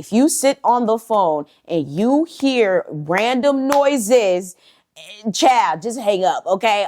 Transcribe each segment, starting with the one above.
If you sit on the phone and you hear random noises, child, just hang up, okay?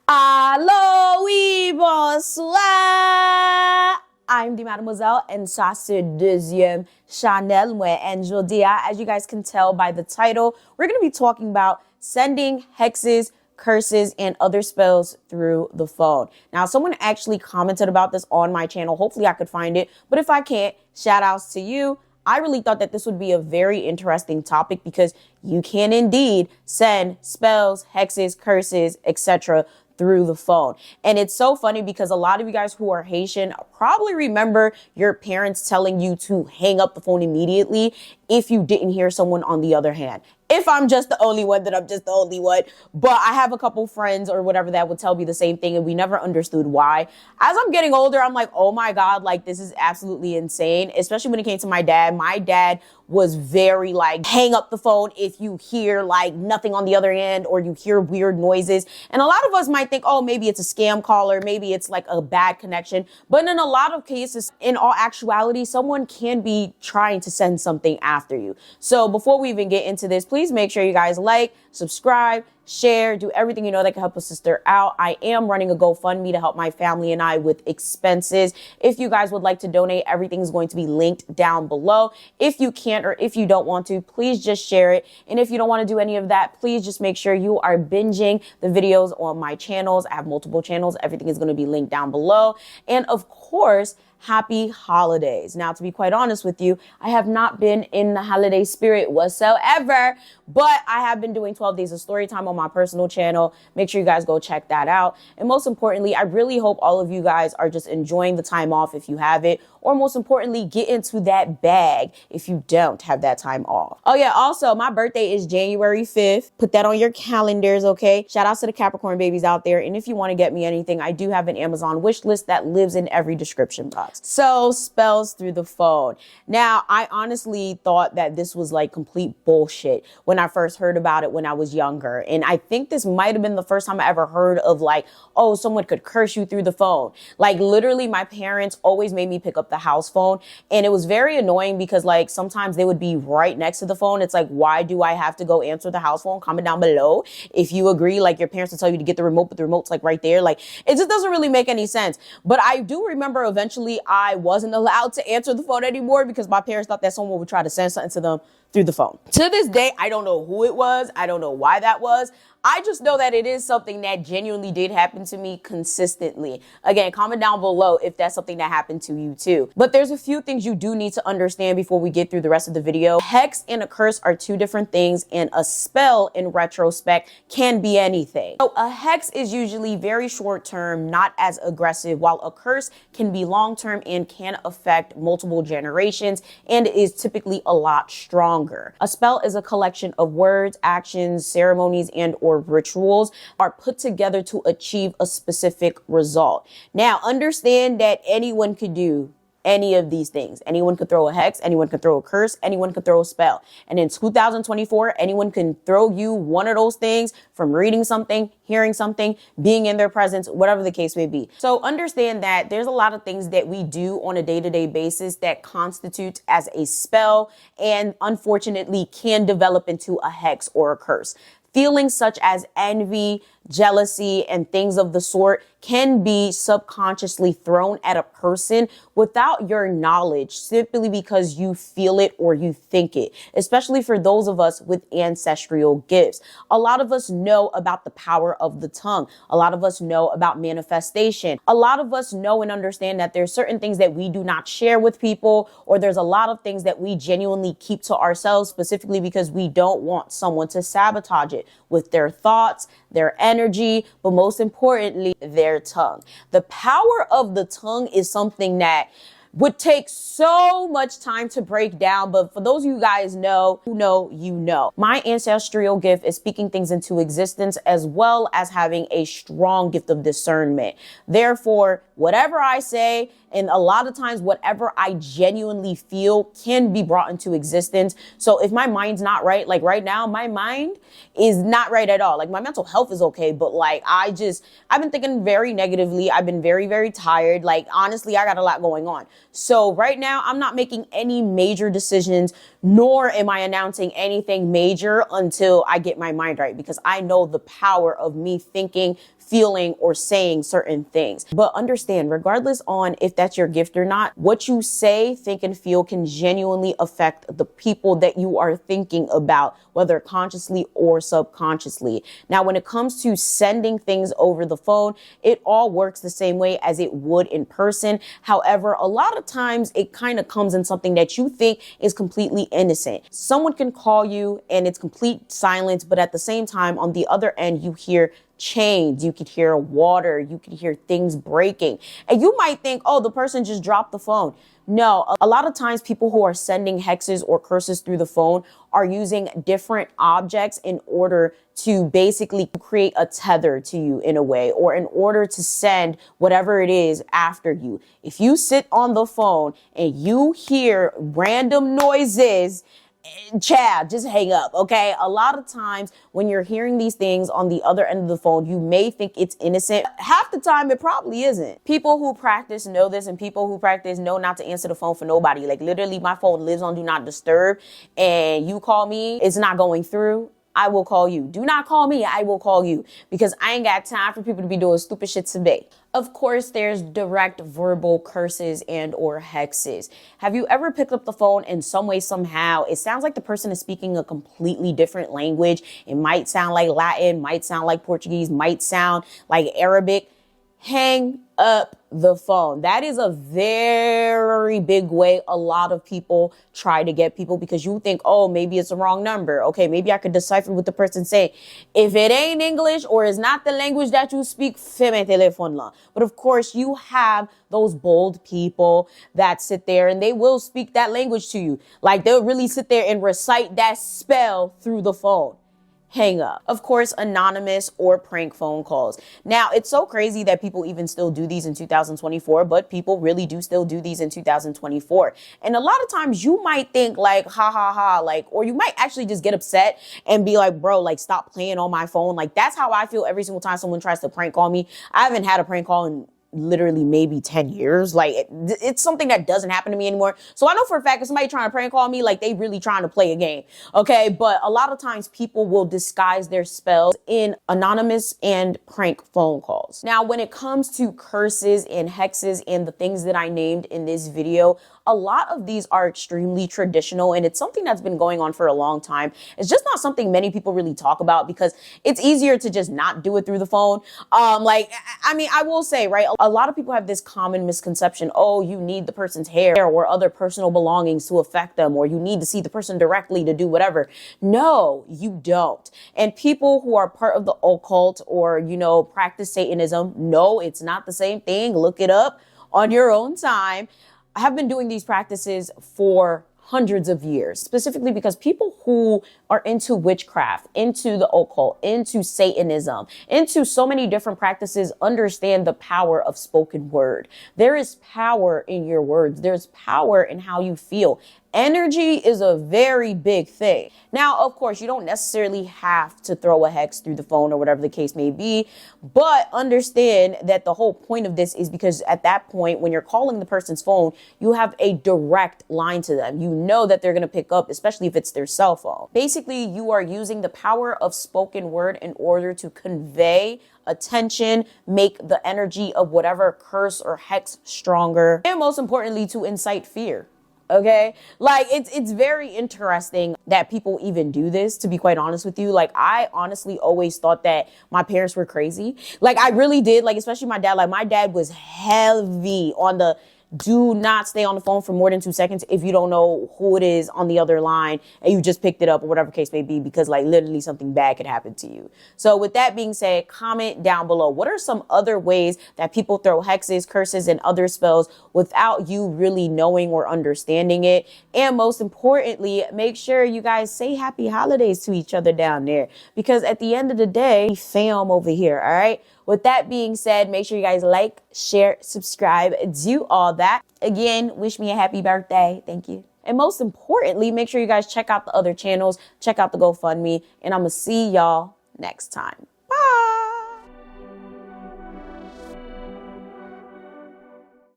Allô, oui, bonsoir. I'm the Mademoiselle, and ça c'est deuxième Chanel, moi, and Shortyy. As you guys can tell by the title, we're going to be talking about sending hexes, curses, and other spells through the phone. Now, someone actually commented about this on my channel. Hopefully I could find it, but if I can't, shout outs to you. I really thought that this would be a very interesting topic because you can indeed send spells, hexes, curses, etc. through the phone. And it's so funny because a lot of you guys who are Haitian probably remember your parents telling you to hang up the phone immediately if you didn't hear someone on the other hand. If I'm just the only one, then I'm just the only one. But I have a couple friends or whatever that would tell me the same thing, and we never understood why. As I'm getting older, I'm like, oh my God, like this is absolutely insane, especially when it came to my dad. My dad was very like, hang up the phone if you hear like nothing on the other end or you hear weird noises. And a lot of us might think, oh, maybe it's a scam caller, maybe it's like a bad connection. But in a lot of cases, in all actuality, someone can be trying to send something after you. So before we even get into this, please make sure you guys like, subscribe, share, do everything you know that can help a sister out. I am running a GoFundMe to help my family and I with expenses. If you guys would like to donate, everything is going to be linked down below. If you can't or if you don't want to, please just share it. And if you don't want to do any of that, please just make sure you are binging the videos on my channels. I have multiple channels. Everything is going to be linked down below. And of course, happy holidays. Now, to be quite honest with you, I have not been in the holiday spirit whatsoever, but I have been doing 12 days of story time on my personal channel. Make sure you guys go check that out. And most importantly, I really hope all of you guys are just enjoying the time off if you have it, or most importantly, get into that bag if you don't have that time off. Oh yeah, also my birthday is January 5th. Put that on your calendars, okay? Shout out to the Capricorn babies out there. And if you want to get me anything, I do have an Amazon wish list that lives in every description box. So spells through the phone. Now, I honestly thought that this was like complete bullshit when I first heard about it when I was younger. And I think this might have been the first time I ever heard of like, oh, someone could curse you through the phone. Like literally my parents always made me pick up the house phone. And it was very annoying because like sometimes they would be right next to the phone. It's like, why do I have to go answer the house phone? Comment down below if you agree. Like your parents will tell you to get the remote, but the remote's like right there. Like it just doesn't really make any sense. But I do remember eventually I wasn't allowed to answer the phone anymore because my parents thought that someone would try to send something to them through the phone. To this day, I don't know who it was. I don't know why that was. I just know that it is something that genuinely did happen to me consistently. Again, comment down below if that's something that happened to you too. But there's a few things you do need to understand before we get through the rest of the video. Hex and a curse are two different things, and a spell in retrospect can be anything. So a hex is usually very short term, not as aggressive, while a curse can be long term and can affect multiple generations and is typically a lot stronger. A spell is a collection of words, actions, ceremonies, and or rituals are put together to achieve a specific result. Now, understand that anyone could do any of these things. Anyone could throw a hex, anyone could throw a curse, anyone could throw a spell. And in 2024, anyone can throw you one of those things from reading something, hearing something, being in their presence, whatever the case may be. So understand that there's a lot of things that we do on a day-to-day basis that constitute as a spell and unfortunately can develop into a hex or a curse. Feelings such as envy, jealousy, and things of the sort can be subconsciously thrown at a person without your knowledge, simply because you feel it or you think it, especially for those of us with ancestral gifts. A lot of us know about the power of the tongue. A lot of us know about manifestation. A lot of us know and understand that there's certain things that we do not share with people, or there's a lot of things that we genuinely keep to ourselves, specifically because we don't want someone to sabotage it with their thoughts, their energy, but most importantly, their tongue. The power of the tongue is something that would take so much time to break down, but for those of you guys who know, you know. My ancestral gift is speaking things into existence as well as having a strong gift of discernment. Therefore, whatever I say, and a lot of times whatever I genuinely feel can be brought into existence. So if my mind's not right, like right now, my mind is not right at all. Like my mental health is okay, but like I've been thinking very negatively. I've been very, very tired. Like honestly, I got a lot going on. So right now I'm not making any major decisions, nor am I announcing anything major until I get my mind right, because I know the power of me thinking, feeling, or saying certain things. But understand, regardless on if that's your gift or not, what you say, think, and feel can genuinely affect the people that you are thinking about, whether consciously or subconsciously. Now, when it comes to sending things over the phone, it all works the same way as it would in person. However, a lot of times it kind of comes in something that you think is completely innocent. Someone can call you and it's complete silence, but at the same time, on the other end, you hear chains, you could hear water, you could hear things breaking. And you might think, oh, the person just dropped the phone. No, a lot of times people who are sending hexes or curses through the phone are using different objects in order to basically create a tether to you in a way, or in order to send whatever it is after you. If you sit on the phone and you hear random noises, Chad, just hang up, okay? A lot of times when you're hearing these things on the other end of the phone, you may think it's innocent. Half the time, it probably isn't. People who practice know this, and people who practice know not to answer the phone for nobody. Like literally, my phone lives on Do Not Disturb, and you call me, it's not going through. I will call you. Do not call me. I will call you, because I ain't got time for people to be doing stupid shit today. Of course, there's direct verbal curses and or hexes. Have you ever picked up the phone and some way, somehow, it sounds like the person is speaking a completely different language? It might sound like Latin, might sound like Portuguese, might sound like Arabic. Hang up the phone. That is a very big way a lot of people try to get people, because you think, oh, maybe it's a wrong number. Okay, maybe I could decipher what the person's saying. If it ain't English or is not the language that you speak, fais mes téléphone là. But of course, you have those bold people that sit there and they will speak that language to you. Like they'll really sit there and recite that spell through the phone. Hang up. Of course, anonymous or prank phone calls. Now, it's so crazy that people even still do these in 2024, but people really do still do these in 2024. And a lot of times you might think like, ha ha ha, like, or you might actually just get upset and be like, bro, like, stop playing on my phone. Like, that's how I feel every single time someone tries to prank call me. I haven't had a prank call in literally maybe 10 years. Like it's something that doesn't happen to me anymore. So I know for a fact if somebody trying to prank call me, like they really trying to play a game. Okay. But a lot of times people will disguise their spells in anonymous and prank phone calls. Now, when it comes to curses and hexes and the things that I named in this video, a lot of these are extremely traditional, and it's something that's been going on for a long time. It's just not something many people really talk about, because it's easier to just not do it through the phone. I will say, right, a lot of people have this common misconception, oh, you need the person's hair or other personal belongings to affect them, or you need to see the person directly to do whatever. No, you don't. And people who are part of the occult or, practice Satanism, no, it's not the same thing. Look it up on your own time. I have been doing these practices for hundreds of years, specifically because people who are into witchcraft, into the occult, into Satanism, into so many different practices understand the power of spoken word. There is power in your words. There's power in how you feel. Energy is a very big thing. Now, of course, you don't necessarily have to throw a hex through the phone or whatever the case may be, but understand that the whole point of this is because at that point, when you're calling the person's phone, you have a direct line to them. You know that they're going to pick up, especially if it's their cell phone. Basically, you are using the power of spoken word in order to convey attention, make the energy of whatever curse or hex stronger, and most importantly, to incite fear. Okay, like it's very interesting that people even do this, to be quite honest with you. Like I honestly always thought that my parents were crazy. Like I really did. Like especially my dad. Like my dad was heavy on the Do not stay on the phone for more than 2 seconds if you don't know who it is on the other line and you just picked it up or whatever case may be, because like literally something bad could happen to you. So with that being said, comment down below. What are some other ways that people throw hexes, curses, and other spells without you really knowing or understanding it? And most importantly, make sure you guys say happy holidays to each other down there, because at the end of the day, fam over here, all right? With that being said, make sure you guys like, share, subscribe, do all that. Again, wish me a happy birthday. Thank you. And most importantly, make sure you guys check out the other channels, check out the GoFundMe, and I'm going to see y'all next time.